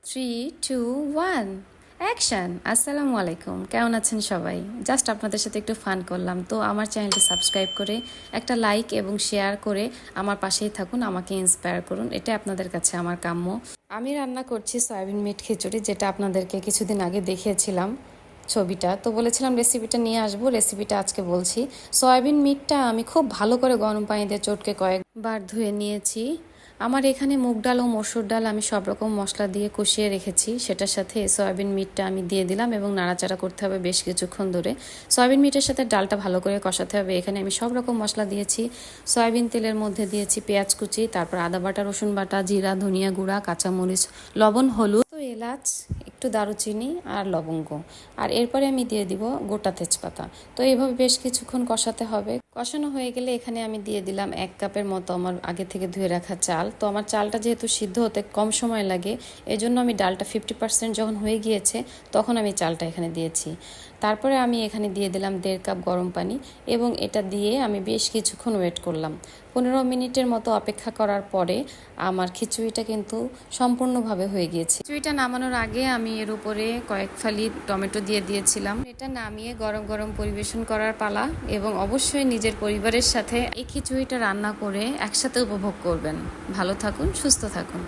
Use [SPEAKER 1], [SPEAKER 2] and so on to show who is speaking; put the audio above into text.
[SPEAKER 1] Three two one action. আসসালামু আলাইকুম, কেমন আছেন সবাই? জাস্ট আপনাদের সাথে একটু ফান করলাম। তো আমার চ্যানেলটি সাবস্ক্রাইব করে একটা লাইক এবং শেয়ার করে আমার পাশেই থাকুন, আমাকে ইন্সপায়ার করুন, এটা আপনাদের কাছে আমার কাম্য। আমি রান্না করছি সয়াবিন মিট খিচুড়ি, যেটা আপনাদেরকে কিছুদিন আগে দেখিয়েছিলাম ছবিটা। তো বলেছিলাম রেসিপিটা নিয়ে আসবো, রেসিপিটা আজকে বলছি। সয়াবিন মিটটা আমি খুব ভালো করে গরম পানি দিয়ে চটকে কয়েকবার ধুয়ে নিয়েছি। আমার এখানে মুগ ডাল ও মসুর ডাল আমি সব রকম মশলা দিয়ে কষিয়ে রেখেছি, সেটার সাথে সয়াবিন মিটটা আমি দিয়ে দিলাম এবং নাড়াচাড়া করতে হবে বেশ কিছুক্ষণ ধরে। সয়াবিন মিটের সাথে ডালটা ভালো করে কষাতে হবে। এখানে আমি সব রকম মশলা দিয়েছি। সয়াবিন তেলের মধ্যে দিয়েছি পেঁয়াজ কুচি, তারপর আদা বাটা, রসুন বাটা, জিরা, ধনিয়া গুঁড়া, কাঁচামরিচ, লবণ, হলুদ, এলাচ, একটু দারুচিনি আর লবঙ্গ। আর এরপরে আমি দিয়ে দিব গোটা তেজপাতা। তো এইভাবে বেশ কিছুক্ষণ কষাতে হবে। কষানো হয়ে গেলে এখানে আমি দিয়ে দিলাম 1 কাপের মতো আমার আগে থেকে ধুয়ে রাখা চাল। তো আমার চালটা যেহেতু সিদ্ধ হতে কম সময় লাগে, এজন্য আমি ডালটা 50% যখন হয়ে গিয়েছে তখন আমি চালটা এখানে দিয়েছি। তারপরে আমি এখানে দিয়ে দিলাম 1.5 কাপ গরম পানি এবং এটা দিয়ে আমি বেশ কিছুক্ষণ ওয়েট করলাম। 15 মিনিটের মতো অপেক্ষা করার পরে আমার খিচুড়িটা কিন্তু সম্পূর্ণভাবে হয়ে গিয়েছে। খিচুড়িটা নামানোর আগে আমি এর উপরে কয়েক ফালি টমেটো দিয়ে দিয়েছিলাম। এটা নামিয়ে গরম গরম পরিবেশন করার পালা, এবং অবশ্যই নিজের পরিবারের সাথে এই খিচুড়িটা রান্না করে একসাথে উপভোগ করবেন। ভালো থাকুন, সুস্থ থাকুন।